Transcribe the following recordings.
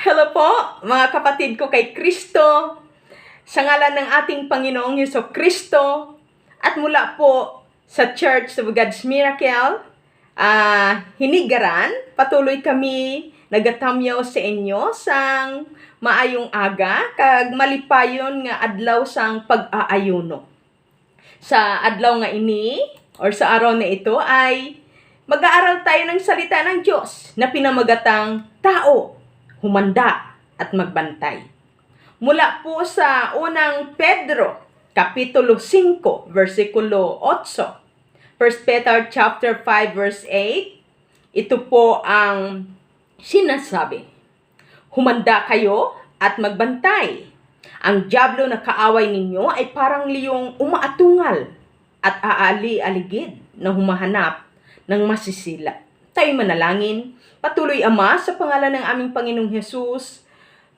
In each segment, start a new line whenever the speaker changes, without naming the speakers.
Hello po, mga kapatid ko kay Kristo, sa ngalan ng ating Panginoong Hesus Kristo, at mula po sa Church of God's Miracle, Hinigaran, patuloy kami nagatamyaw sa inyo sang maayong aga, kag malipayon nga adlaw sang pag-aayuno. Sa adlaw nga ini, or sa araw na ito, ay mag-aaral tayo ng salita ng Diyos na pinamagatang tao, humanda at magbantay. Mula po sa unang Pedro, Kapitulo 5, versikulo 8. 1 Peter chapter 5, verse 8. Ito po ang sinasabi. Humanda kayo at magbantay. Ang dyablo na kaaway ninyo ay parang liyong umaatungal at aali-aligid na humahanap ng masisila. Tayo manalangin. Patuloy, Ama, sa pangalan ng aming Panginoong Hesus,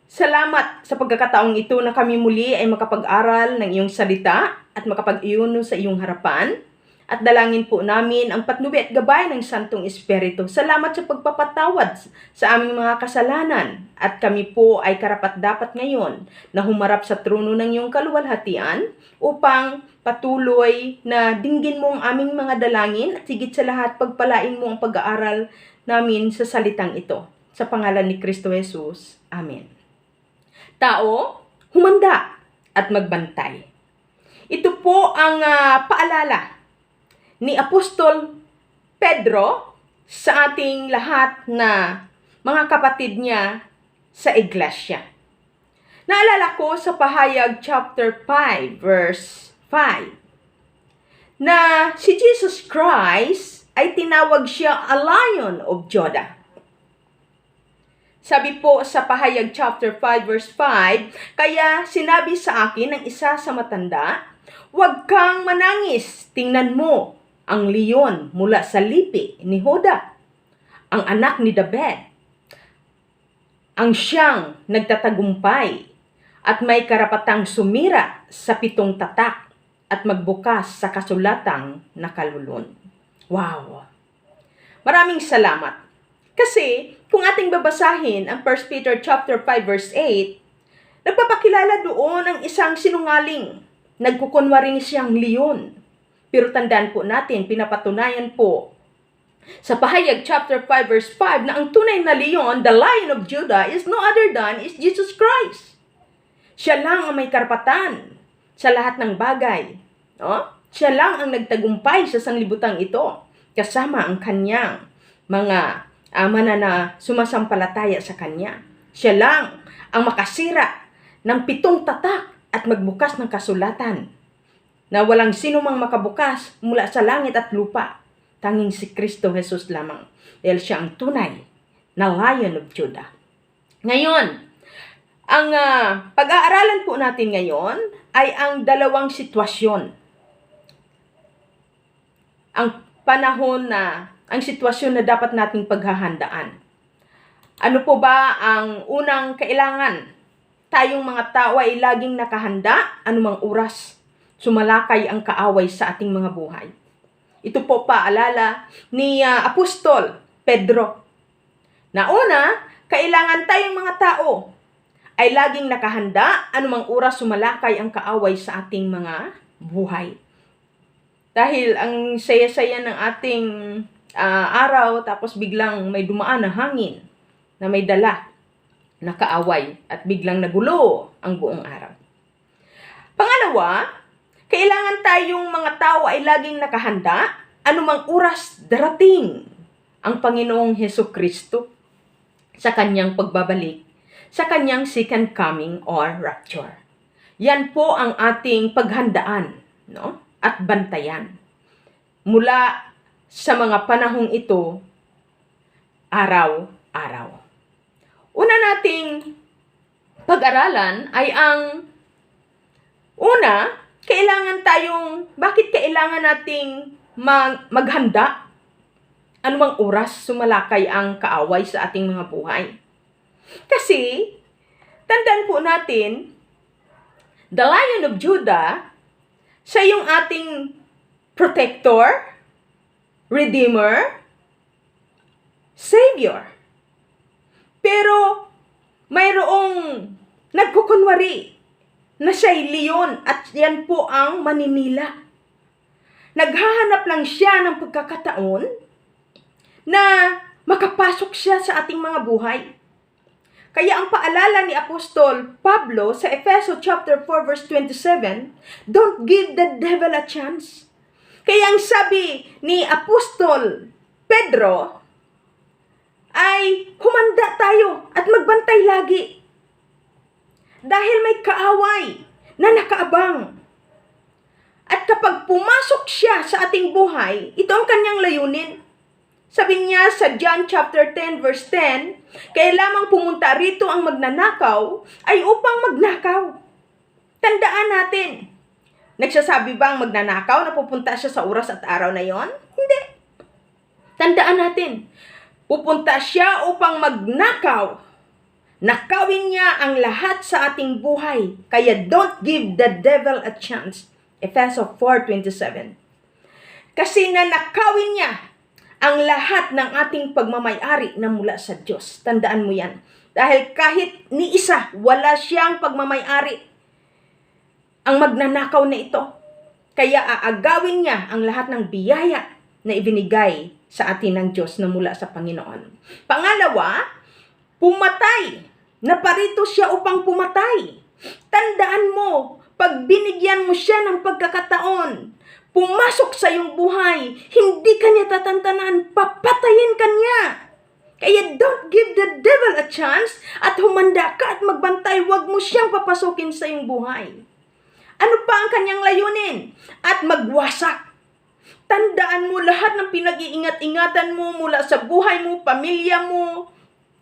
salamat sa pagkakataong ito na kami muli ay makapag-aral ng iyong salita at makapag-iuno sa iyong harapan. At dalangin po namin ang patnubi at gabay ng Santong Espiritu. Salamat sa pagpapatawad sa aming mga kasalanan. At kami po ay karapat-dapat ngayon na humarap sa trono ng iyong kaluwalhatian upang patuloy na dinggin mo ang aming mga dalangin at higit sa lahat pagpalain mo ang pag-aaral namin sa salitang ito. Sa pangalan ni Kristo Jesus. Amen. Tao, humanda at magbantay. Ito po ang paalala ni Apostol Pedro sa ating lahat na mga kapatid niya sa iglesia. Naalala ko sa Pahayag chapter 5 verse 5 na si Jesus Christ ay tinawag siya a Lion of Judah. Sabi po sa Pahayag chapter 5 verse 5, kaya sinabi sa akin ng isa sa matanda, huwag kang manangis, tingnan mo ang leon mula sa lipi ni Juda, ang anak ni David, ang siyang nagtatagumpay at may karapatang sumira sa 7 tatak at magbukas sa kasulatang nakalulun. Wow! Maraming salamat. Kasi kung ating babasahin ang 1 Peter chapter 5 verse 8, nagpapakilala doon ang isang sinungaling. Nagkukunwaring siyang leon. Pero tandaan po natin, pinapatunayan po sa Pahayag chapter 5 verse 5 na ang tunay na leon, the Lion of Judah, is no other than is Jesus Christ. Siya lang ang may karapatan sa lahat ng bagay. No? Siya lang ang nagtagumpay sa sanglibutang ito kasama ang kanyang mga manana sumasampalataya sa kanya. Siya lang ang makasira ng 7 tatak at magbukas ng kasulatan na walang sino mang makabukas mula sa langit at lupa. Tanging si Kristo Jesus lamang. Dahil siya ang tunay na Lion of Judah. Ngayon, ang pag-aaralan po natin ngayon ay ang dalawang sitwasyon. Ang panahon na, ang sitwasyon na dapat nating paghahandaan. Ano po ba ang unang kailangan? Tayong mga tao ay laging nakahanda anumang oras sumalakay ang kaaway sa ating mga buhay. Ito po paalala ni Apostol Pedro. Na una, kailangan tayong mga tao ay laging nakahanda anumang oras sumalakay ang kaaway sa ating mga buhay. Dahil ang saya-saya ng ating araw, tapos biglang may dumaan na hangin na may dala na kaaway at biglang nagulo ang buong araw. Pangalawa, kailangan tayong mga tao ay laging nakahanda anumang oras darating ang Panginoong Hesus Kristo sa kanyang pagbabalik, sa kanyang second coming or rapture. Yan po ang ating paghandaan, no? At bantayan. Mula sa mga panahong ito, araw-araw. Una nating pag-aralan ay ang una, bakit kailangan nating maghanda anumang oras sumalakay ang kaaway sa ating mga buhay? Kasi, tandaan po natin, the Lion of Judah, siya yung ating protector, redeemer, savior. Pero, may nagkukunwari na siya'y leon at yan po ang maninila. Naghahanap lang siya ng pagkakataon na makapasok siya sa ating mga buhay. Kaya ang paalala ni Apostol Pablo sa Efeso chapter 4 verse 27, don't give the devil a chance. Kaya ang sabi ni Apostol Pedro ay humanda tayo at magbantay lagi. Dahil may kaaway na nakaabang. At kapag pumasok siya sa ating buhay, ito ang kanyang layunin. Sabi niya sa John chapter 10 verse 10, kaya lamang pumunta rito ang magnanakaw ay upang magnakaw. Tandaan natin, nagsasabi ba ang magnanakaw na pupunta siya sa oras at araw na yon? Hindi. Tandaan natin, pupunta siya upang magnakaw. Nakawin niya ang lahat sa ating buhay. Kaya don't give the devil a chance. Efeso 4:27. Kasi nanakawin niya ang lahat ng ating pagmamayari na mula sa Diyos. Tandaan mo yan. Dahil kahit ni isa, wala siyang pagmamayari ang magnanakaw na ito. Kaya aagawin niya ang lahat ng biyaya na ibinigay sa atin ng Diyos na mula sa Panginoon. Pangalawa, pumatay. Naparito siya upang pumatay. Tandaan mo, pag binigyan mo siya ng pagkakataon, pumasok sa iyong buhay, hindi kanya tatantanan, papatayin kanya. Kaya don't give the devil a chance at humanda ka at magbantay, huwag mo siyang papasukin sa iyong buhay. Ano pa ang kanyang layunin? At magwasak. Tandaan mo lahat ng pinag-iingat-ingatan mo mula sa buhay mo, pamilya mo,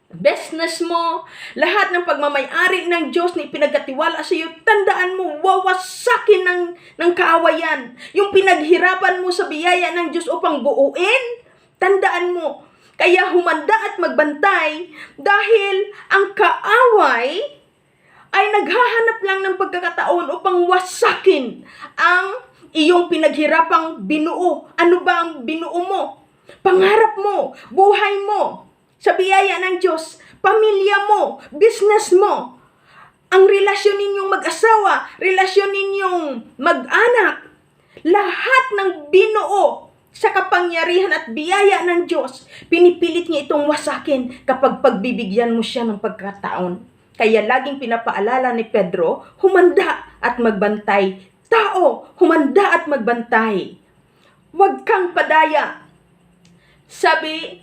business mo, lahat ng pagmamayari ng Diyos na ipinagkatiwala sa iyo, tandaan mo, wawasakin ng kaawayan. Yung pinaghirapan mo sa biyaya ng Diyos upang buuin, tandaan mo. Kaya humanda at magbantay dahil ang kaaway ay naghahanap lang ng pagkakataon upang wasakin ang iyong pinaghirapang binuo. Ano ba ang binuo mo? Pangarap mo, buhay mo, sa biyaya ng Diyos, pamilya mo, business mo, ang relasyon ninyong mag-asawa, relasyon ninyong mag-anak, lahat ng binuo sa kapangyarihan at biyaya ng Diyos, pinipilit niya itong wasakin kapag pagbibigyan mo siya ng pagkataon. Kaya laging pinapaalala ni Pedro, humanda at magbantay. Tao, humanda at magbantay. Huwag kang padaya. Sabi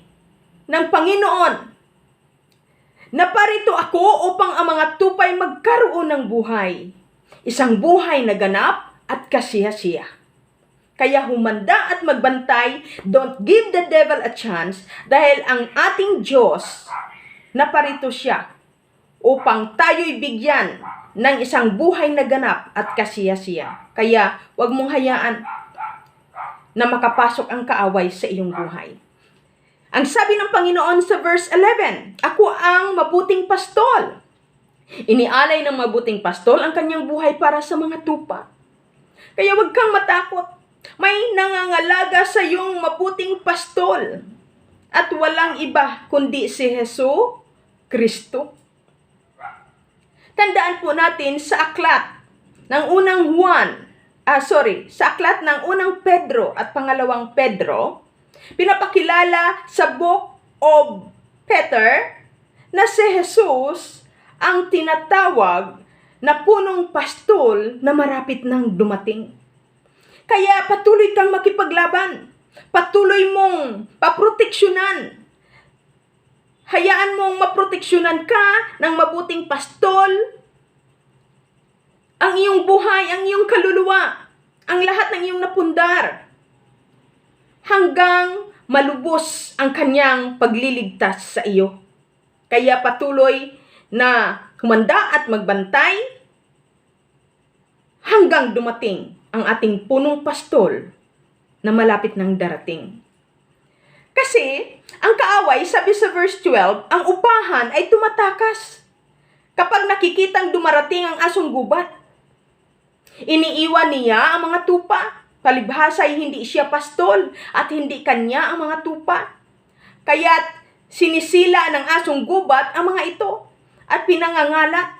ng Panginoon, naparito ako upang ang mga tupay magkaroon ng buhay. Isang buhay na ganap at kasiya-siya. Kaya humanda at magbantay, don't give the devil a chance, dahil ang ating Diyos, naparito siya upang tayo'y bigyan ng isang buhay na ganap at kasiya-siya. Kaya huwag mong hayaan na makapasok ang kaaway sa iyong buhay. Ang sabi ng Panginoon sa verse 11, ako ang mabuting pastol. Inialay ng mabuting pastol ang kanyang buhay para sa mga tupa. Kaya huwag kang matakot. May nangangalaga sa iyong mabuting pastol. At walang iba kundi si Hesus Kristo. Tandaan po natin sa aklat ng sa aklat ng unang Pedro at pangalawang Pedro, pinapakilala sa Book of Peter na si Jesus ang tinatawag na punong pastol na marapit nang dumating. Kaya patuloy kang makipaglaban. Patuloy mong paproteksyonan. Hayaan mong maproteksyonan ka ng mabuting pastol ang iyong buhay, ang iyong kaluluwa, ang lahat ng iyong napundar, hanggang malubos ang kanyang pagliligtas sa iyo. Kaya patuloy na humanda at magbantay hanggang dumating ang ating punong pastol na malapit nang darating. Kasi, ang kaaway, sabi sa verse 12, ang upahan ay tumatakas kapag nakikitang dumarating ang asong gubat. Iniiwan niya ang mga tupa. Palibhasa ay hindi siya pastol at hindi kanya ang mga tupa. Kaya't sinisila ng asong gubat ang mga ito at pinangangalat.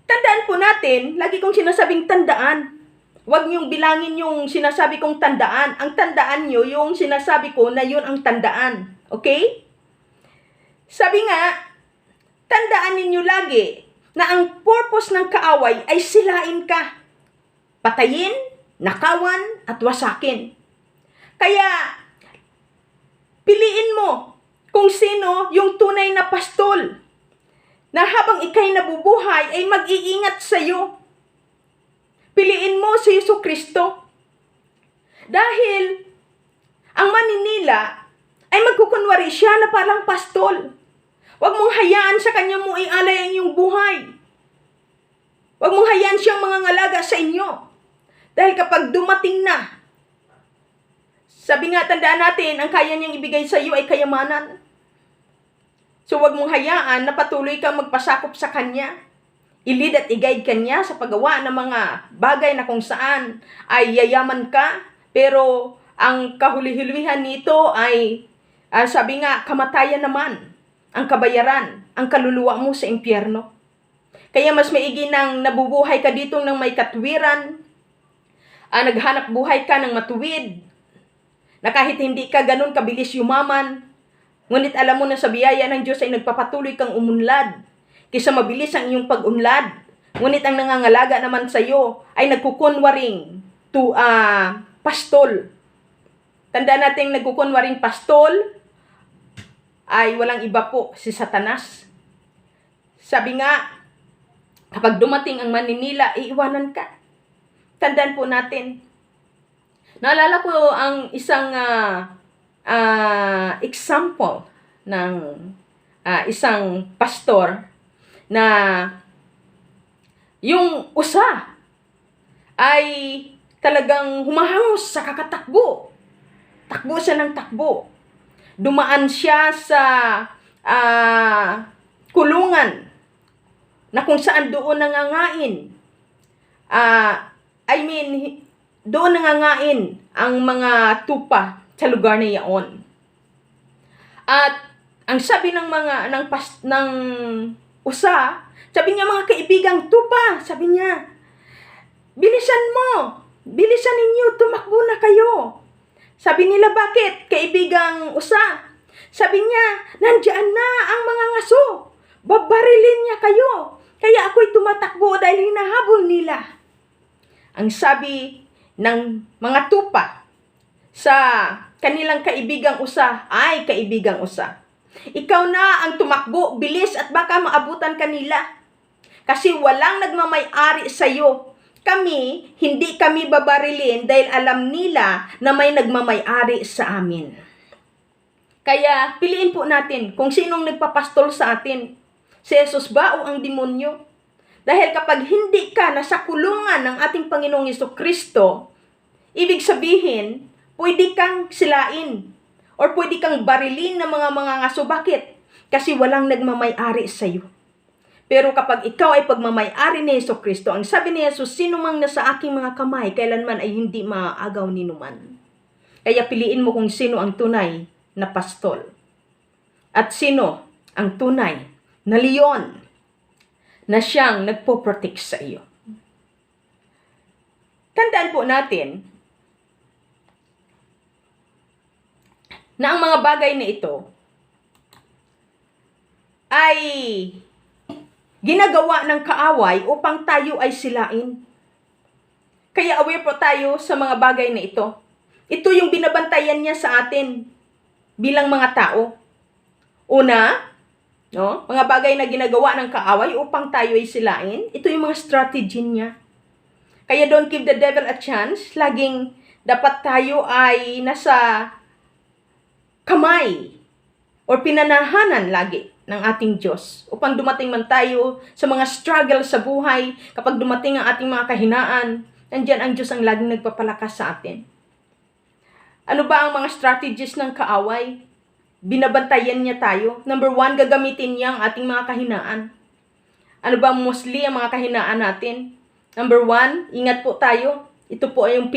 Tandaan po natin, lagi kong sinasabing tandaan. Huwag niyong bilangin yung sinasabi kong tandaan. Ang tandaan niyo, yung sinasabi ko na yun ang tandaan. Okay? Sabi nga, tandaan ninyo lagi na ang purpose ng kaaway ay silain ka. Patayin, nakawan, at wasakin. Kaya, piliin mo kung sino yung tunay na pastol na habang ikay nabubuhay ay mag-iingat sa iyo. Piliin mo si Jesucristo. Dahil ang maninila ay magkukunwari siya na parang pastol. Huwag mong hayaan sa kanya mo ialay ang iyong buhay. Huwag mong hayaan siyang mangangalaga sa inyo. Dahil kapag dumating na, sabi nga, tandaan natin, ang kaya niyang ibigay sa iyo ay kayamanan. So huwag mong hayaan na patuloy kang magpasakop sa kanya. I-lead at i-guide kanya sa paggawa ng mga bagay na kung saan ay yayaman ka. Pero ang kahuli-huluhan nito ay, sabi nga, kamatayan naman. Ang kabayaran, ang kaluluwa mo sa impyerno. Kaya mas maigi nang nabubuhay ka dito ng may katwiran. Naghanap buhay ka ng matuwid. Na kahit hindi ka ganun kabilis yumaman, ngunit alam mo na sa biyaya ng Diyos ay nagpapatuloy kang umunlad. Kaysa mabilis ang iyong pag-unlad. Ngunit ang nangangalaga naman sa iyo ay nagkukunwaring pastol. Tandaan natin nagkukunwaring pastol ay walang iba po si Satanas. Sabi nga, kapag dumating ang maninila, iiwanan ka. Tandaan po natin. Naalala ko ang isang example ng isang pastor na yung usa ay talagang humahangos sa kakatakbo. Takbo siya ng takbo. Dumaan siya sa kulungan na kung saan doon nangangain. Doon nangangain ang mga tupa sa lugar na iyon. At ang sabi ng usa, sabi niya, mga kaibigang tupa, sabi niya, bilisan mo, bilisan ninyo, tumakbo na kayo. Sabi nila, bakit, kaibigang usa? Sabi niya, nandiyan na ang mga ngaso, babarilin niya kayo. Kaya ako'y tumatakbo dahil hinahabol nila. Ang sabi ng mga tupa sa kanilang kaibigang usa, ay kaibigang usa, ikaw na ang tumakbo, bilis at baka maabutan kanila. Kasi walang nagmamay-ari sa iyo. Kami, hindi kami babarilin dahil alam nila na may nagmamay-ari sa amin. Kaya piliin po natin kung sinong nagpapastol sa atin. Si Jesus ba o ang demonyo? Dahil kapag hindi ka nasa kulungan ng ating Panginoong Jesucristo, ibig sabihin, pwede kang silain or pwede kang barilin ng mga ngaso. Bakit? Kasi walang nagmamay-ari sa iyo. Pero kapag ikaw ay pagmamay-ari ni Jesucristo, ang sabi ni Jesus, sino mang nasa aking mga kamay, kailanman ay hindi maaagaw ni numan. Kaya piliin mo kung sino ang tunay na pastol. At sino ang tunay na leon na siyang nagpo-protect sa iyo. Tandaan po natin na ang mga bagay na ito ay ginagawa ng kaaway upang tayo ay silain. Kaya aware po tayo sa mga bagay na ito. Ito yung binabantayan niya sa atin bilang mga tao. Una, mga bagay na ginagawa ng kaaway upang tayo ay silain. Ito yung mga strategy niya. Kaya don't give the devil a chance. Laging dapat tayo ay nasa kamay or pinanahanan lagi ng ating Diyos upang dumating man tayo sa mga struggle sa buhay, kapag dumating ang ating mga kahinaan, nandiyan ang Diyos ang laging nagpapalakas sa atin. Ano ba ang mga strategies ng kaaway? Binabantayan niya tayo. Number 1, gagamitin niya ang ating mga kahinaan. Ano ba mostly ang mga kahinaan natin? Number 1, ingat po tayo. Ito po ay yung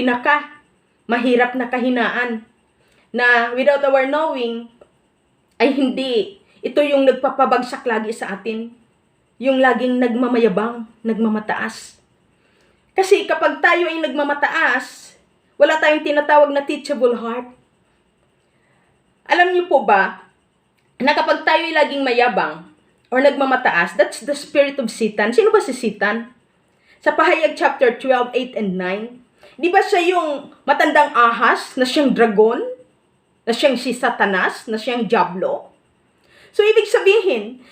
mahirap na kahinaan na without our knowing, ay hindi. Ito yung nagpapabagsak lagi sa atin. yung laging nagmamayabang, nagmamataas. Kasi kapag tayo ay nagmamataas, wala tayong tinatawag na teachable heart. Alam niyo po ba, na kapag tayo ay laging mayabang or nagmamataas, that's the spirit of Satan. Sino ba si Satan? Sa Pahayag chapter 12, 8 and 9, di ba siya yung matandang ahas na siyang dragon, na siyang si Satanas, na siyang Diablo? So, ibig sabihin,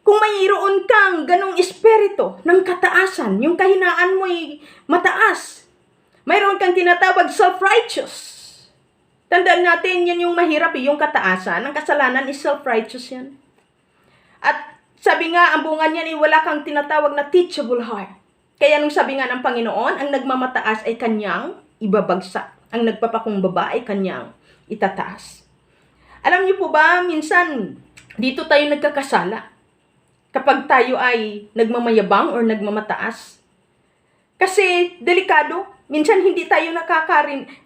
kung mayroon kang ganong espiritu ng kataasan, yung kahinaan mo'y mataas, mayroon kang tinatawag self-righteous. Tandaan natin, yan yung mahirap, yung kataasan. Ang kasalanan is self-righteous yan. At sabi nga, ang bunga niyan ay wala kang tinatawag na teachable heart. Kaya nung sabi nga ng Panginoon, ang nagmamataas ay kanyang ibabagsak. Ang nagpapakumbaba ay kanyang itataas. Alam niyo po ba, minsan dito tayo nagkakasala. Kapag tayo ay nagmamayabang or nagmamataas. Kasi delikado, minsan hindi tayo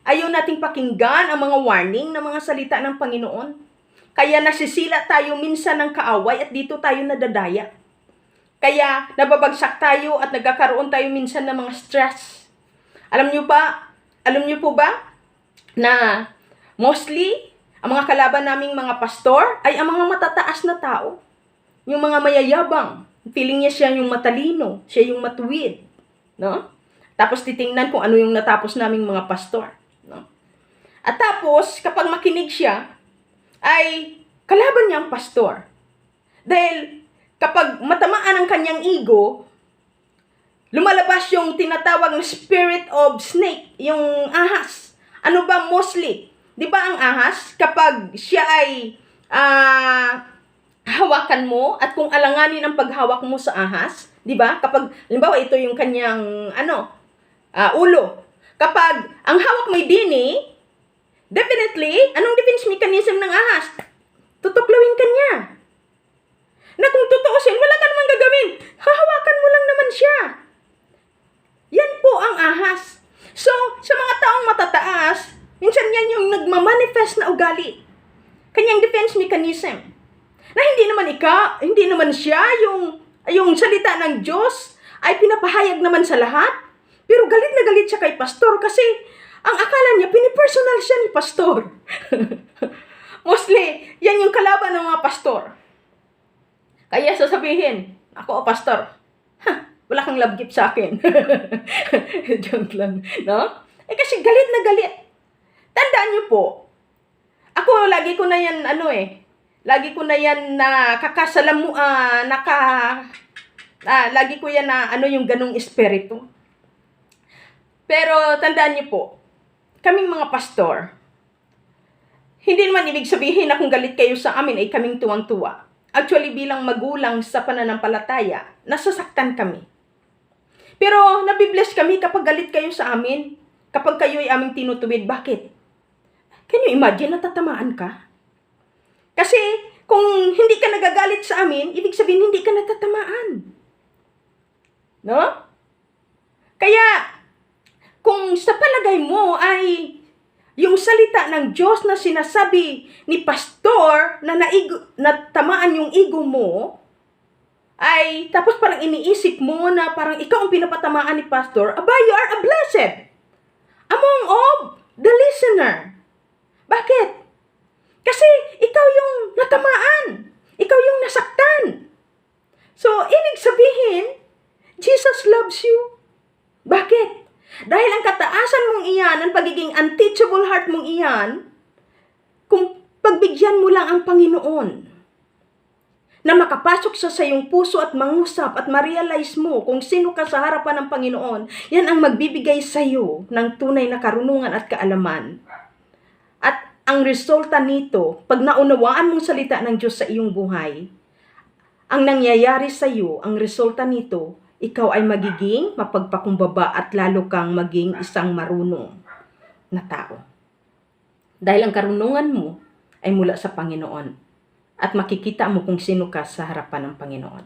ayaw nating pakinggan ang mga warning ng mga salita ng Panginoon. Kaya nasisila tayo minsan ng kaaway at dito tayo nadadaya. Kaya nababagsak tayo at nagkakaroon tayo minsan ng mga stress. Alam niyo po ba na mostly ang mga kalaban naming mga pastor ay ang mga matataas na tao. Yung mga mayayabang. Feeling niya siya yung matalino, siya yung matuwid, no? Tapos titingnan kung ano yung natapos naming mga pastor, no? At tapos kapag makinig siya, ay kalaban niya ang pastor. Dahil kapag matamaan ang kanyang ego, lumalabas yung tinatawag na spirit of snake, yung ahas. Ano ba mostly? Di ba ang ahas, kapag siya ay hawakan mo at kung alanganin ang paghawak mo sa ahas, di ba? Kapag, halimbawa, ito yung kanyang, ulo. Kapag ang hawak mo'y dini, definitely, anong defense mechanism ng ahas? Tutuklawin ka niya. Na kung tutuusin, wala ka namang gagawin. Hahawakan mo lang naman siya. Yan po ang ahas. So, sa mga taong matataas, minsan yan yung nagmamanifest na ugali. Kanyang defense mechanism. Na hindi naman siya yung salita ng Diyos ay pinapahayag naman sa lahat. Pero galit na galit siya kay pastor kasi ang akala niya pinipersonal siya ni pastor. Mostly, yan yung kalaban ng mga pastor. Kaya sasabihin, ako pastor, wala kang love gift sa akin. Joke lang, no? Kasi galit na galit. Tandaan niyo po, ako lagi ko na yan, lagi ko na yan na lagi ko yan na yung ganong espiritu. Pero tandaan niyo po, kaming mga pastor, hindi naman ibig sabihin na kung galit kayo sa amin ay kaming tuwang-tuwa. Actually, bilang magulang sa pananampalataya, nasasaktan kami. Pero nabibless kami kapag galit kayo sa amin, kapag kayo ay aming tinutuwid. Bakit? Can you imagine, natatamaan ka? Kasi kung hindi ka nagagalit sa amin, ibig sabihin hindi ka natatamaan. No? Kaya, kung sa palagay mo ay yung salita ng Diyos na sinasabi ni pastor na natamaan yung ego mo, ay tapos parang iniisip mo na parang ikaw ang pinapatamaan ni pastor, you are a blessed among all the listener. Bakit? Kasi ikaw yung natamaan. Ikaw yung nasaktan. So, ibig sabihin, Jesus loves you. Bakit? Dahil ang kataasan mong iyan, ang pagiging unteachable heart mong iyan, kung pagbigyan mo lang ang Panginoon, na makapasok sa iyong puso at mangusap at ma-realize mo kung sino ka sa harapan ng Panginoon, yan ang magbibigay sa iyo ng tunay na karunungan at kaalaman. At ang resulta nito, pag naunawaan mong salita ng Diyos sa iyong buhay, ang nangyayari sa iyo, ang resulta nito, ikaw ay magiging mapagpakumbaba at lalo kang maging isang marunong na tao. Dahil ang karunungan mo ay mula sa Panginoon at makikita mo kung sino ka sa harapan ng Panginoon.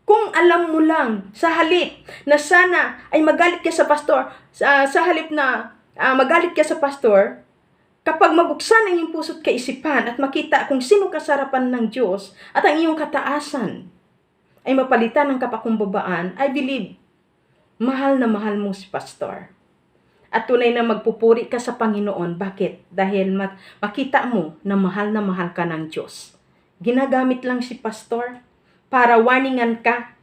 Kung alam mo lang, sa halip na sana ay magalit ka sa pastor, sa halip na magalit ka sa pastor, kapag mabuksan ang iyong puso't kaisipan at makita kung sino ka sa harapan ng Diyos at ang iyong kataasan, ay mapalitan ng kapakumbabaan, I believe, mahal na mahal mo si pastor. At tunay na magpupuri ka sa Panginoon. Bakit? Dahil makita mo na mahal ka ng Diyos. Ginagamit lang si pastor para warningan ka,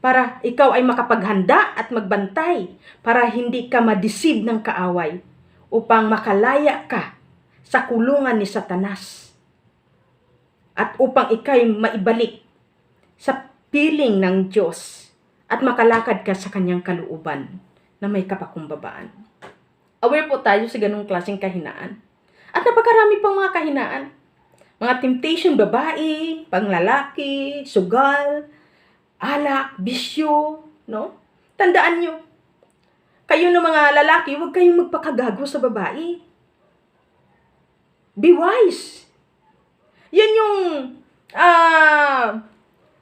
para ikaw ay makapaghanda at magbantay, para hindi ka ma-deceive ng kaaway, upang makalaya ka sa kulungan ni Satanas. At upang ikay maibalik sa piling ng Diyos at makalakad ka sa kanyang kalooban na may kapakumbabaan. Aware po tayo sa ganung klaseng kahinaan. At napakarami pang mga kahinaan. Mga temptation, babae, panglalaki, sugal, alak, bisyo, no? Tandaan nyo, kayo na mga lalaki, huwag kayong magpakagago sa babae. Be wise. Yan yung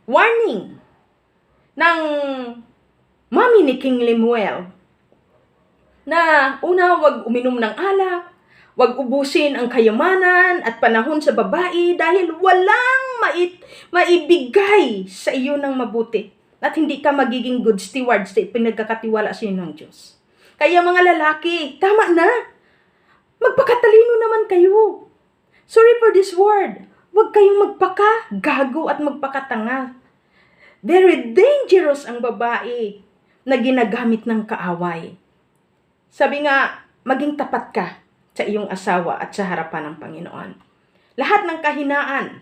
warning ng mami ni King Lemuel. Na una, huwag uminom ng alak, huwag ubusin ang kayamanan at panahon sa babae dahil walang maibigay sa iyo ng mabuti at hindi ka magiging good steward sa pinagkakatiwala sa iyo ng Diyos. Kaya mga lalaki, tama na. Magpakatalino naman kayo. Sorry for this word. Huwag kayong magpakagago at magpakatanga. Very dangerous ang babae na ginagamit ng kaaway. Sabi nga, maging tapat ka sa iyong asawa at sa harapan ng Panginoon. Lahat ng kahinaan,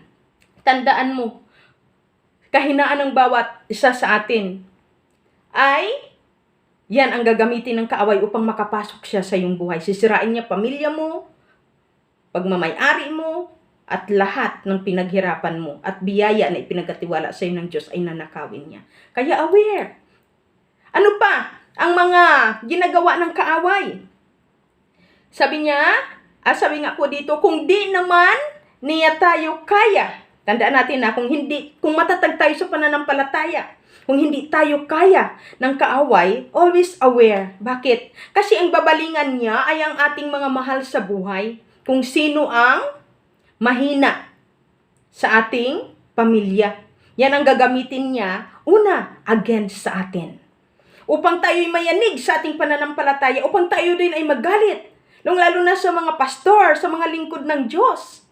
tandaan mo, kahinaan ng bawat isa sa atin ay yan ang gagamitin ng kaaway upang makapasok siya sa iyong buhay. Sisirain niya pamilya mo, pagmamay-ari mo, at lahat ng pinaghirapan mo at biyaya na ipinagkatiwala sa iyo ng Diyos ay nanakawin niya. Kaya aware. Ano pa ang mga ginagawa ng kaaway? Sabi nga po dito, kung di naman niya tayo kaya, tandaan natin na kung matatag tayo sa pananampalataya, kung hindi tayo kaya ng kaaway, always aware. Bakit? Kasi ang babalingan niya ay ang ating mga mahal sa buhay, kung sino ang mahina sa ating pamilya. Yan ang gagamitin niya, una, against sa atin. Upang tayo'y mayanig sa ating pananampalataya, upang tayo din ay magalit, lalo na sa mga pastor, sa mga lingkod ng Diyos.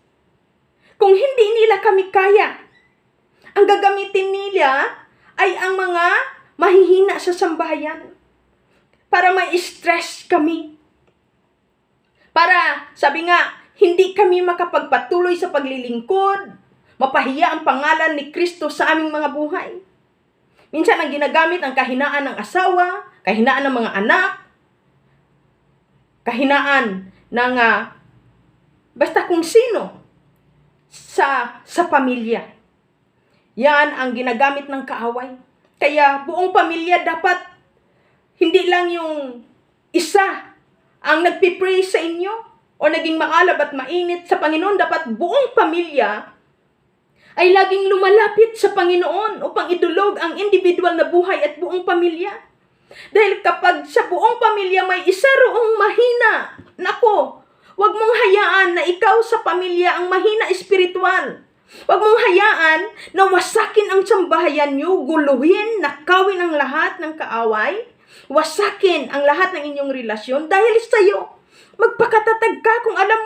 Kung hindi nila kami kaya, ang gagamitin nila ay ang mga mahihina sa sambahayan para ma-stress kami. Para, sabi nga, hindi kami makapagpatuloy sa paglilingkod, mapahiya ang pangalan ni Kristo sa aming mga buhay. Minsan ang ginagamit ang kahinaan ng asawa, kahinaan ng mga anak, kahinaan ng basta kung sino sa pamilya. Yan ang ginagamit ng kaaway. Kaya buong pamilya dapat hindi lang yung isa ang nagpipray sa inyo o naging maalab at mainit sa Panginoon. Dapat buong pamilya ay laging lumalapit sa Panginoon upang idulog ang individual na buhay at buong pamilya. Dahil kapag sa buong pamilya may isa roong mahina, nako, wag mong hayaan na ikaw sa pamilya ang mahina espiritual. Wag mong hayaan na wasakin ang sambahayan niyo, guluhin, nakawin ang lahat ng kaaway, wasakin ang lahat ng inyong relasyon dahil sa iyo. Magpakatatag ka kung alam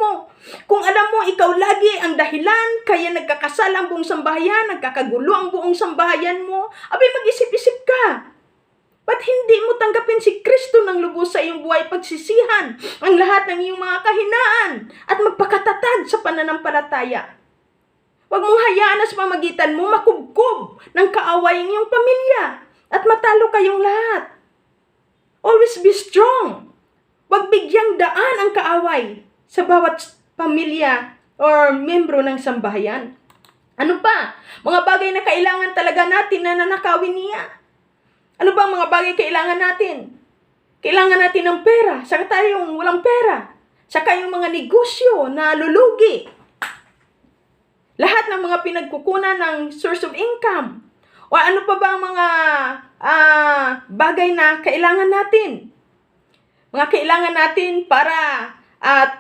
mo ikaw lagi ang dahilan kaya nagkakasala ang buong sambahayan, nagkakagulo ang buong sambahayan mo, abay mag-isip-isip ka. Ba't hindi mo tanggapin si Kristo ng lubos sa iyong buhay, pagsisihan ang lahat ng iyong mga kahinaan at magpakatatag sa pananampalataya? Huwag mong hayaan na sa pamagitan mo makubkob ng kaaway ang iyong pamilya at matalo kayong lahat. Always be strong. Huwag bigyang daan ang kaaway sa bawat pamilya or membro ng sambahayan. Ano pa? Mga bagay na kailangan talaga natin na nanakawin niya. Ano ba ang mga bagay kailangan natin? Kailangan natin ng pera. Saka tayong walang pera. Saka yung mga negosyo na lulugi. Lahat ng mga pinagkukunan ng source of income. O ano pa ba ang mga bagay na kailangan natin? Mga kailangan natin para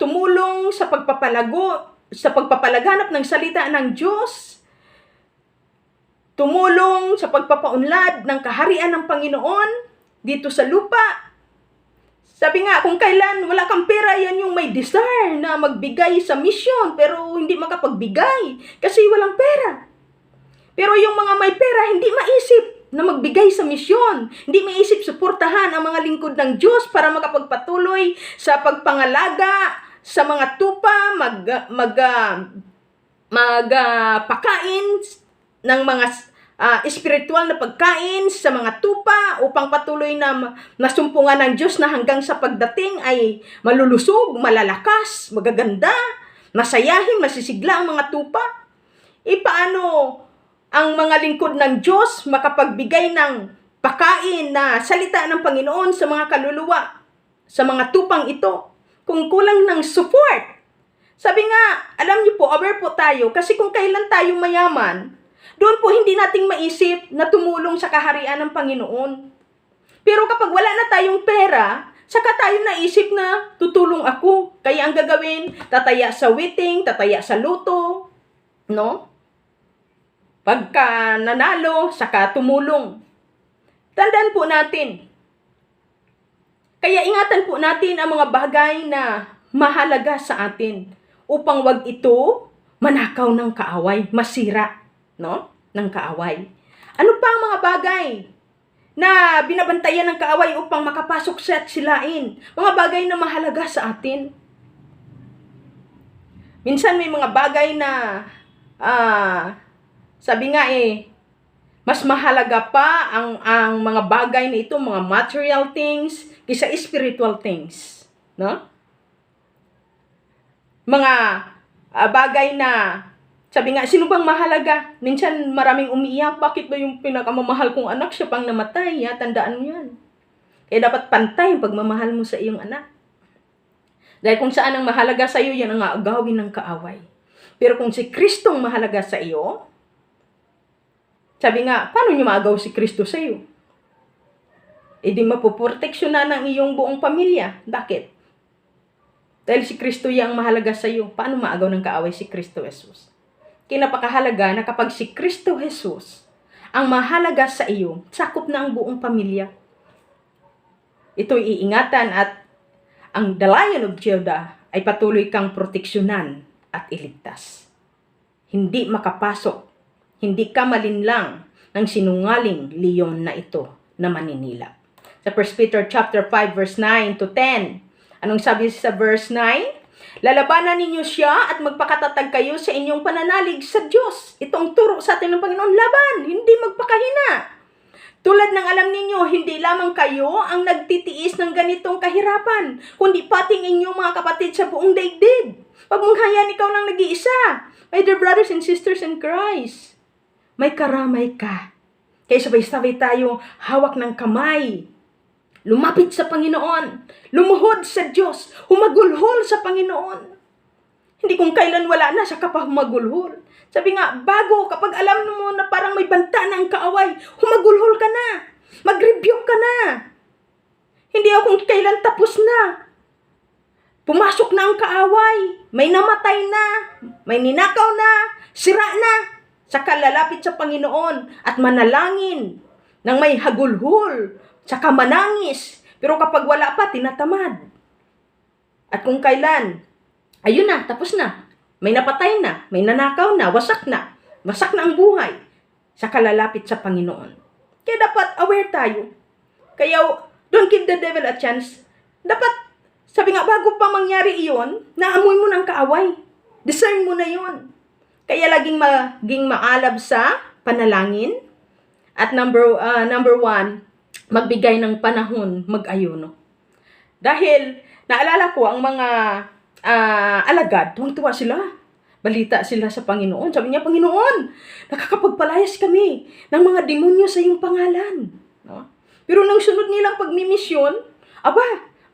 tumulong sa pagpapalaganap ng salita ng Diyos. tumulong sa pagpapaunlad ng kaharian ng Panginoon dito sa lupa. Sabi nga, kung kailan wala kang pera, yan yung may desire na magbigay sa mission, pero hindi makapagbigay kasi walang pera. Pero yung mga may pera, hindi maisip na magbigay sa misyon. Hindi maisip suportahan ang mga lingkod ng Diyos para makapagpatuloy sa pagpangalaga sa mga tupa, pakain ng mga espiritual na pagkain sa mga tupa upang patuloy na nasumpungan ng Diyos na hanggang sa pagdating ay malulusog, malalakas, magaganda, masayahin, masisigla ang mga tupa. Paano ang mga lingkod ng Diyos makapagbigay ng pakain na salita ng Panginoon sa mga kaluluwa, sa mga tupang ito, kung kulang ng support? Sabi nga, alam niyo po, aware po tayo, kasi kung kailan tayo mayaman, doon po hindi nating maisip na tumulong sa kaharian ng Panginoon. Pero kapag wala na tayong pera, saka tayo naisip na tutulong ako. Kaya ang gagawin, tataya sa waiting, tataya sa luto, no? Pagka nanalo, saka tumulong. Tandaan po natin. Kaya ingatan po natin ang mga bagay na mahalaga sa atin upang wag ito manakaw ng kaaway, masira, no? Ng kaaway. Ano pa ang mga bagay na binabantayan ng kaaway upang makapasok sa silain? Mga bagay na mahalaga sa atin. Minsan may mga bagay na sabi nga mas mahalaga pa ang mga bagay na ito, mga material things, kaysa spiritual things. No? Mga bagay na, sabi nga, sino bang mahalaga? Minsan maraming umiiyak, bakit ba yung pinakamamahal kong anak siya pang namatay? Tandaan mo yan. Kaya dapat pantay ang pagmamahal mo sa iyong anak. Dahil kung saan ang mahalaga sa iyo, yan ang agawin ng kaaway. Pero kung si Kristong mahalaga sa iyo, sabi nga, paano niyo maagaw si Kristo sa iyo? Di mapoproteksyonan ng iyong buong pamilya. Bakit? Dahil si Kristo yung mahalaga sa iyo. Paano maagaw ng kaaway si Kristo Jesus? Kaya napakahalaga na kapag si Kristo Jesus ang mahalaga sa iyo, sakop na ang buong pamilya. Ito'y iingatan at ang The Lion of Judah ay patuloy kang proteksyonan at iligtas. Hindi makapasok, hindi ka malinlang ng sinungaling leon na ito na maninila. Sa 1 Peter chapter 5 verse 9 to 10, anong sabi sa verse 9? Lalabanan ninyo siya at magpakatatag kayo sa inyong pananalig sa Diyos. Itong turo sa atin ng Panginoon, laban, hindi magpakahina. Tulad ng alam ninyo, hindi lamang kayo ang nagtitiis ng ganitong kahirapan, kundi pating inyong mga kapatid sa buong daigdig. Pagmunghayan ikaw lang nag-iisa. My dear brothers and sisters in Christ, may karamay ka. Kaya sabay-sabay tayo hawak ng kamay. Lumapit sa Panginoon, lumuhod sa Diyos, humagulhol sa Panginoon. Hindi kung kailan wala na, saka pa humagulhol. Sabi nga, bago, kapag alam mo na parang may banta na ang kaaway, humagulhol ka na, mag-rebuke ka na. Hindi ako kung kailan tapos na. Pumasok na ang kaaway, may namatay na, may ninakaw na, sira na. Saka lalapit sa Panginoon at manalangin ng may hagulhol, saka manangis. Pero kapag wala pa, tinatamad. At kung kailan, ayun na, tapos na. May napatay na, may nanakaw na, wasak na. Wasak na ang buhay. Saka lalapit sa Panginoon. Kaya dapat aware tayo. Kaya don't give the devil a chance. Dapat, sabi nga, bago pa mangyari iyon, naamoy mo ng kaaway. Discern mo na yun. Kaya laging maalab sa panalangin. At number one, magbigay ng panahon, mag-ayuno. Dahil, naalala ko, ang mga alagad, tuwang-tuwa sila. Balita sila sa Panginoon. Sabi niya, Panginoon, nakakapagpalayas kami ng mga demonyo sa iyong pangalan. No? Pero nang sunod nilang pagmimisyon,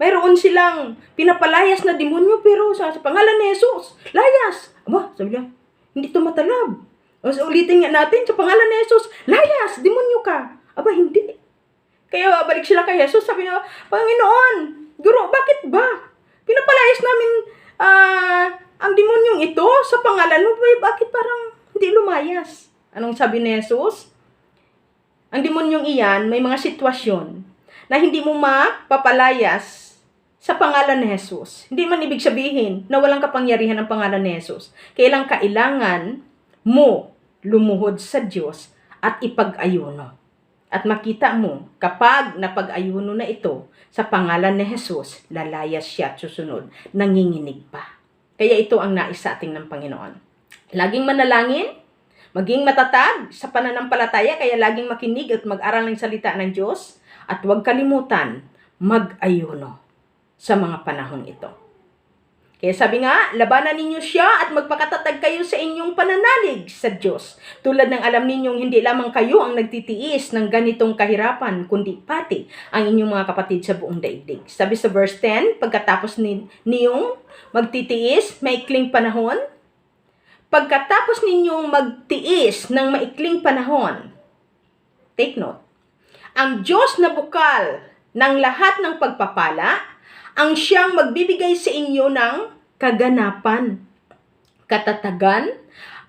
mayroon silang pinapalayas na demonyo, pero sa pangalan ni Jesus, layas. Sabi niya, hindi tumatalab. So, ulitin nga natin, sa pangalan ni Jesus, layas, demonyo ka. Hindi. Kaya balik sila kay Jesus, sabi niya, Panginoon, Guro, bakit ba? Pinapalayas namin ang demonyong ito sa pangalan mo, bakit parang hindi lumayas? Anong sabi ni Jesus? Ang demonyong iyan, may mga sitwasyon na hindi mo mapapalayas sa pangalan ni Jesus. Hindi man ibig sabihin na walang kapangyarihan ang pangalan ni Jesus. Kailangan mo lumuhod sa Diyos at ipag-ayuno. At makita mo, kapag napag-ayuno na ito sa pangalan ni Jesus, lalayas siya at susunod, nanginginig pa. Kaya ito ang nais sa ating ng Panginoon. Laging manalangin, maging matatag sa pananampalataya, kaya laging makinig at mag-aral ng salita ng Diyos, at huwag kalimutan, mag-ayuno sa mga panahong ito. Kaya sabi nga, labanan ninyo siya at magpakatatag kayo sa inyong pananalig sa Diyos. Tulad ng alam ninyong hindi lamang kayo ang nagtitiis ng ganitong kahirapan, kundi pati ang inyong mga kapatid sa buong daigdig. Sabi sa verse 10, pagkatapos ninyong magtitiis, maikling panahon, pagkatapos ninyong magtiis ng maikling panahon, take note, ang Diyos na bukal ng lahat ng pagpapala, ang siyang magbibigay sa inyo ng kaganapan, katatagan,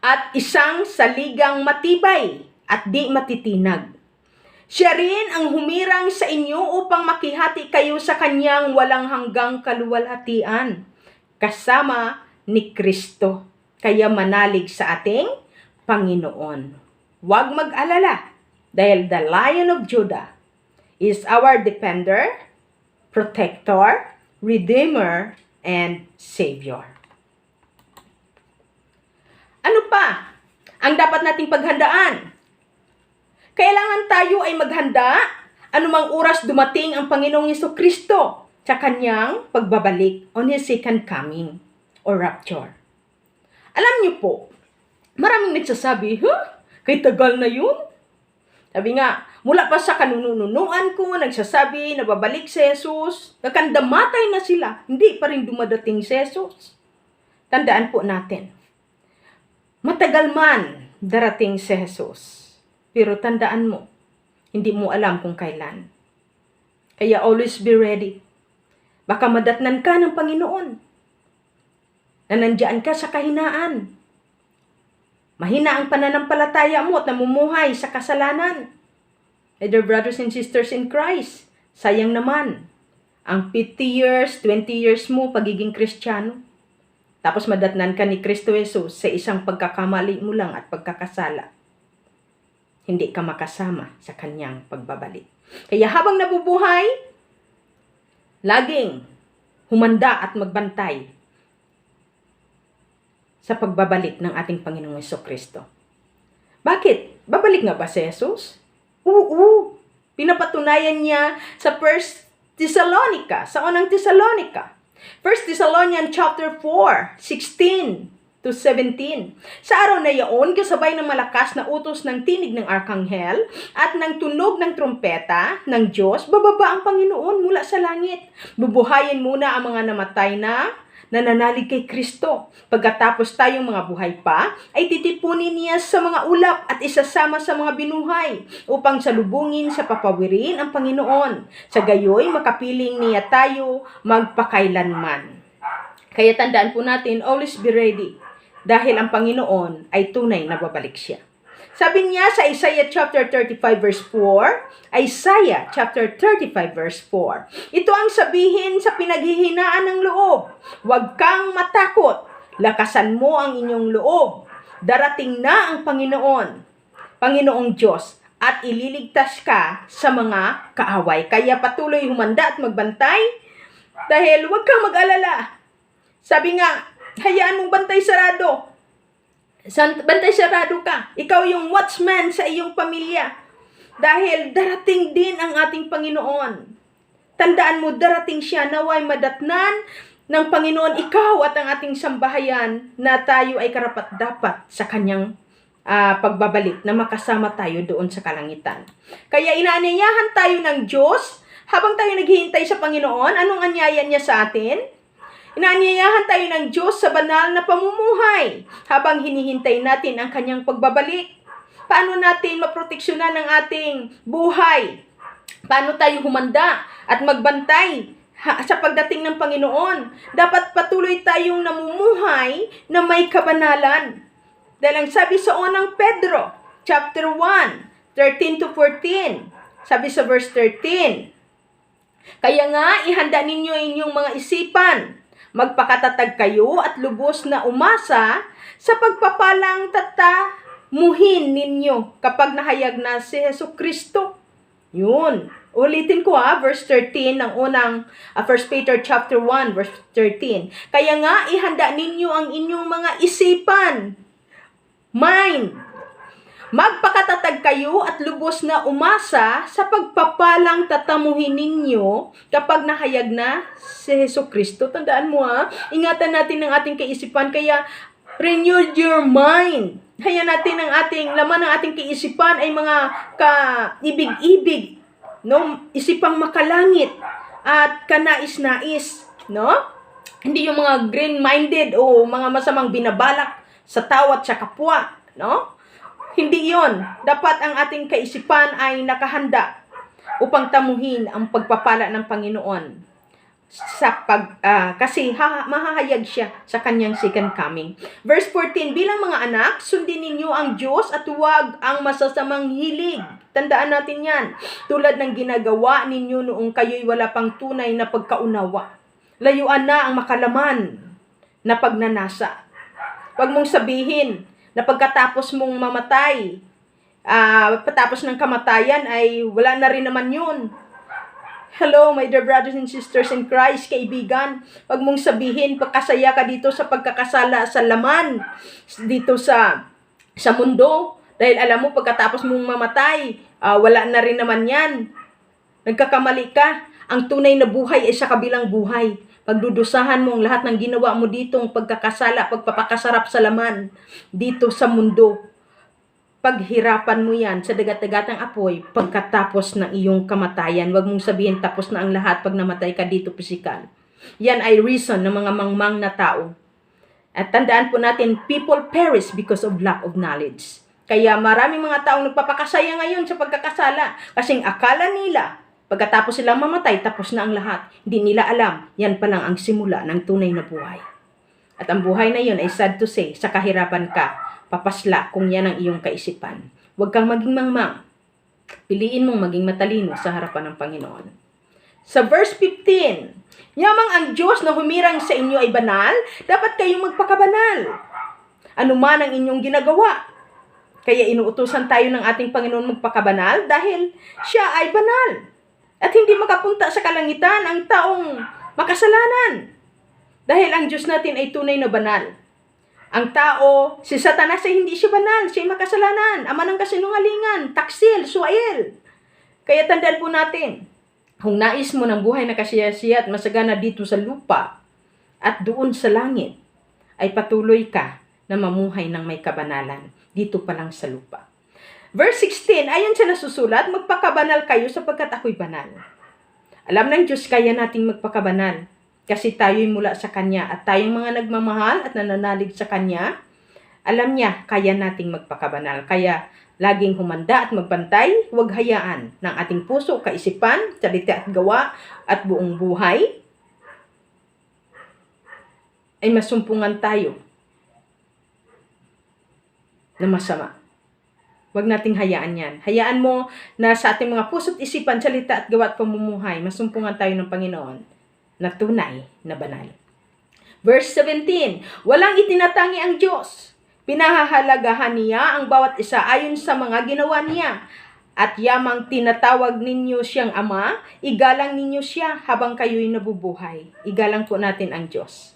at isang saligang matibay at di matitinag. Siya rin ang humirang sa inyo upang makihati kayo sa kanyang walang hanggang kaluwalhatian, kasama ni Kristo. Kaya manalig sa ating Panginoon. Huwag mag-alala, dahil the Lion of Judah is our defender, protector, Redeemer, and Savior. Ano pa ang dapat nating paghandaan? Kailangan tayo ay maghanda anumang oras dumating ang Panginoong Jesucristo sa kanyang pagbabalik on His second coming or rapture. Alam niyo po, maraming nagsasabi, kay tagal na yun? Sabi nga, mula pa sa kanununuan ko, nagsasabi na babalik si Jesus, nakandamatay na sila, hindi pa rin dumadating si Jesus. Tandaan po natin, matagal man darating si Jesus, pero tandaan mo, hindi mo alam kung kailan. Kaya always be ready. Baka madatnan ka ng Panginoon, na nandiyan ka sa kahinaan. Mahina ang pananampalataya mo at namumuhay sa kasalanan. Dear brothers and sisters in Christ, sayang naman ang 50 years, 20 years mo pagiging Kristiyano. Tapos madatnan ka ni Kristo Jesus sa isang pagkakamali mo lang at pagkakasala. Hindi ka makasama sa kanyang pagbabalik. Kaya habang nabubuhay, laging humanda at magbantay sa pagbabalik ng ating Panginoong Jesucristo. Bakit? Babalik nga ba si Jesus? Oo. Pinapatunayan niya sa 1 Thessalonica, sa unang Thessalonica. 1 Thessalonians chapter 4, 16 to 17. Sa araw na yaon, kasabay ng malakas na utos ng tinig ng arkanghel at ng tunog ng trompeta ng Diyos, bababa ang Panginoon mula sa langit. Bubuhayin muna ang mga namatay na nananalig kay Kristo. Pagkatapos tayong mga buhay pa, ay titipunin niya sa mga ulap at isasama sa mga binuhay upang salubungin sa papawirin ang Panginoon. Sa gayoy, makapiling niya tayo magpakailanman. Kaya tandaan po natin, always be ready, dahil ang Panginoon ay tunay na babalik siya. Sabi niya sa Isaiah chapter 35 verse 4, Isaiah chapter 35 verse 4, ito ang sabihin sa pinaghihinaan ng loob, huwag kang matakot, lakasan mo ang inyong loob, darating na ang Panginoong Diyos, at ililigtas ka sa mga kaaway. Kaya patuloy humanda at magbantay, dahil huwag kang mag-alala. Sabi nga, hayaan mong bantay sarado. Bantay sarado ka. Ikaw yung watchman sa iyong pamilya. Dahil darating din ang ating Panginoon. Tandaan mo, darating siya, naway madatnan ng Panginoon ikaw at ang ating sambahayan na tayo ay karapat-dapat sa kanyang pagbabalik na makasama tayo doon sa kalangitan. Kaya inaanyayahan tayo ng Diyos habang tayo naghihintay sa Panginoon. Anong anyaya niya sa atin? Inaanyayahan tayo ng Diyos sa banal na pamumuhay habang hinihintay natin ang kanyang pagbabalik. Paano natin maproteksyonan ang ating buhay? Paano tayo humanda at magbantay sa pagdating ng Panginoon? Dapat patuloy tayong namumuhay na may kabanalan. Dahil ang sabi sa unang Pedro, chapter 1, 13 to 14. Sabi sa verse 13, kaya nga, ihanda ninyo inyong mga isipan. Magpakatatag kayo at lubos na umasa sa pagpapalang tatamuhin ninyo kapag nahayag na si Jesucristo. Yun. Ulitin ko verse 13 ng unang 1 Peter chapter 1, verse 13. Kaya nga, ihanda ninyo ang inyong mga isipan. Mind. Magpakatatag kayo at lubos na umasa sa pagpapalang tatamuhin ninyo kapag nahayag na si Jesucristo. Tandaan mo ingatan natin ang ating kaisipan, kaya renew your mind. Kaya natin ang ating laman ng ating kaisipan ay mga kaibig-ibig, no? Isipang makalangit at kanais-nais, no? Hindi yung mga green-minded o mga masamang binabalak sa tao at sa kapwa, no? Hindi yon. Dapat ang ating kaisipan ay nakahanda upang tamuhin ang pagpapala ng Panginoon. Kasi mahahayag siya sa kanyang second coming. Verse 14, bilang mga anak, sundin ninyo ang Diyos at huwag ang masasamang hilig. Tandaan natin yan. Tulad ng ginagawa ninyo noong kayo'y wala pang tunay na pagkaunawa. Layuan na ang makalaman na pagnanasa. Huwag mong sabihin na pagkatapos mong mamatay, patapos ng kamatayan ay wala na rin naman yun. Hello, my dear brothers and sisters in Christ, kaibigan. Huwag mong sabihin, pagkasaya ka dito sa pagkakasala sa laman, dito sa mundo. Dahil alam mo, pagkatapos mong mamatay, wala na rin naman yan. Nagkakamali ka. Ang tunay na buhay ay sa kabilang buhay. Pagdudusahan mo ang lahat ng ginawa mo ditong pagkakasala, pagpapakasarap sa laman, dito sa mundo. Paghirapan mo yan sa dagat-dagatang apoy pagkatapos ng iyong kamatayan. Huwag mong sabihin tapos na ang lahat pag namatay ka dito pisikal. Yan ay reason ng mga mangmang na tao. At tandaan po natin, people perish because of lack of knowledge. Kaya maraming mga taong nagpapakasaya ngayon sa pagkakasala. Kasing akala nila, pagkatapos silang mamatay, tapos na ang lahat. Hindi nila alam, yan pa lang ang simula ng tunay na buhay. At ang buhay na yun ay sad to say, sa kahirapan ka, papasla kung yan ang iyong kaisipan. Huwag kang maging mangmang. Piliin mong maging matalino sa harapan ng Panginoon. Sa verse 15, yamang ang Diyos na humirang sa inyo ay banal, dapat kayong magpakabanal. Ano man ang inyong ginagawa. Kaya inuutusan tayo ng ating Panginoon magpakabanal dahil siya ay banal. At hindi makapunta sa kalangitan ang taong makasalanan. Dahil ang Diyos natin ay tunay na banal. Ang tao, si Satanas ay hindi siya banal, siya ay makasalanan, ama ng kasinungalingan, taksil, suwael. Kaya tandaan po natin, kung nais mo ng buhay na kasiyasiya at masagana dito sa lupa at doon sa langit, ay patuloy ka na mamuhay ng may kabanalan dito pa lang sa lupa. Verse 16, ayon sa nasusulat, magpakabanal kayo sapagkat ako'y banal. Alam ng Diyos kaya nating magpakabanal kasi tayo'y mula sa Kanya at tayong mga nagmamahal at nananalig sa Kanya, alam niya kaya nating magpakabanal. Kaya laging humanda at magbantay, huwag hayaan ng ating puso, kaisipan, salita at gawa at buong buhay ay masumpungan tayo na masama. Huwag nating hayaan yan. Hayaan mo na sa ating mga puso't isipan, salita at gawa at pamumuhay, masumpungan tayo ng Panginoon na tunay na banal. Verse 17, walang itinatangi ang Diyos. Pinahahalagahan niya ang bawat isa ayon sa mga ginawa niya. At yamang tinatawag ninyo siyang Ama, igalang ninyo siya habang kayo'y nabubuhay. Igalang po natin ang Diyos.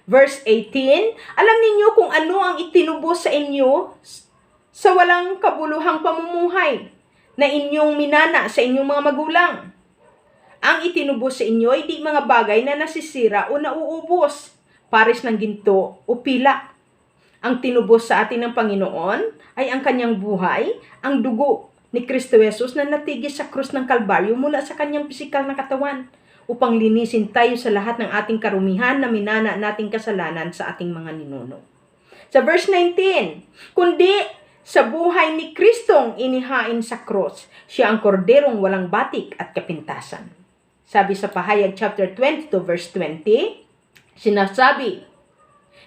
Verse 18, alam ninyo kung ano ang itinubos sa inyo sa walang kabuluhang pamumuhay na inyong minana sa inyong mga magulang. Ang itinubos sa inyo ay di mga bagay na nasisira o nauubos, pares ng ginto o pilak. Ang tinubos sa atin ng Panginoon ay ang kanyang buhay, ang dugo ni Kristo Jesus na natigis sa krus ng Kalbaryo mula sa kanyang pisikal na katawan upang linisin tayo sa lahat ng ating karumihan na minana nating kasalanan sa ating mga ninuno. Sa verse 19, kundi sa buhay ni Kristong inihain sa krus, siya ang korderong walang batik at kapintasan. Sabi sa Pahayag chapter 22 verse 20, sinasabi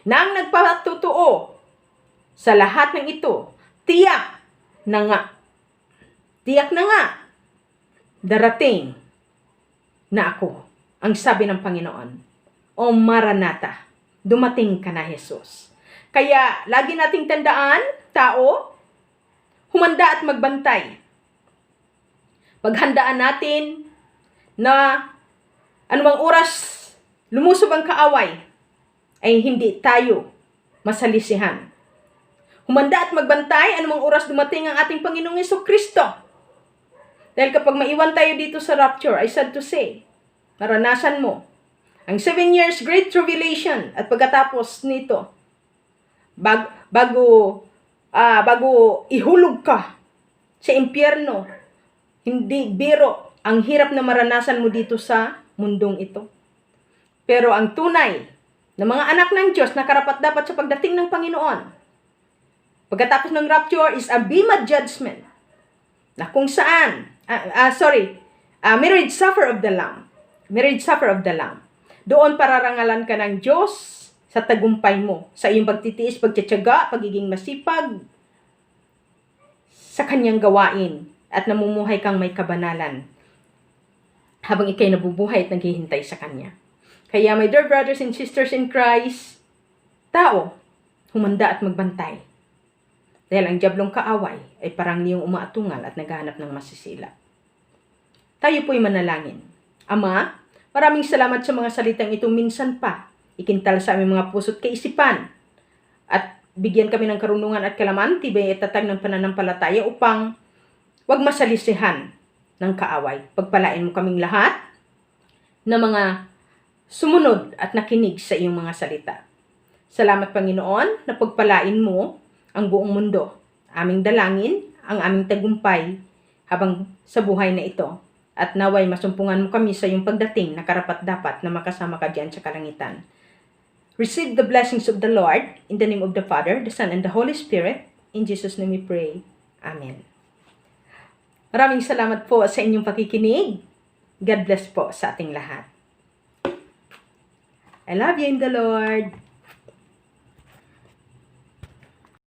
na ang nagpatutuo sa lahat ng ito, tiyak na nga Tiyak na nga, darating na ako, ang sabi ng Panginoon. O Maranatha, dumating ka na, Jesus. Kaya, lagi nating tandaan, tao, humanda at magbantay. Paghandaan natin na anumang oras lumusob ang kaaway, ay hindi tayo masalisihan. Humanda at magbantay anumang oras dumating ang ating Panginoong Jesucristo. Dahil kapag maiwan tayo dito sa rapture, I sad to say, naranasan mo ang 7 years great tribulation at pagkatapos nito, bago ihulog ka sa impyerno, hindi biro ang hirap na maranasan mo dito sa mundong ito. Pero ang tunay na mga anak ng Diyos na karapat-dapat sa pagdating ng Panginoon, pagkatapos ng rapture is a bema judgment na kung saan, marriage supper of the Lamb. Marriage supper of the Lamb. Doon pararangalan ka ng Diyos sa tagumpay mo, sa iyong pagtitiis, pagtitiyaga, pagiging masipag sa kanyang gawain at namumuhay kang may kabanalan habang ikay nabubuhay at naghihintay sa kanya. Kaya my dear brothers and sisters in Christ, tao, humanda at magbantay. Dahil ang diablong kaaway ay parang niyong umaatungal at naghahanap ng masisila. Tayo po'y manalangin. Ama, maraming salamat sa mga salitang ito minsan pa. Ikintal sa aming mga puso't kaisipan. At bigyan kami ng karunungan at kalaman, tibay at tatag ng pananampalataya upang huwag masalisihan ng kaaway. Pagpalain mo kaming lahat na mga sumunod at nakinig sa iyong mga salita. Salamat, Panginoon, na pagpalain mo ang buong mundo. Aming dalangin, ang aming tagumpay habang sa buhay na ito. At naway masumpungan mo kami sa iyong pagdating na karapat-dapat na makasama ka diyan sa kalangitan. Receive the blessings of the Lord in the name of the Father, the Son, and the Holy Spirit. In Jesus' name we pray. Amen. Maraming salamat po sa inyong pakikinig. God bless po sa ating lahat. I love you in the Lord.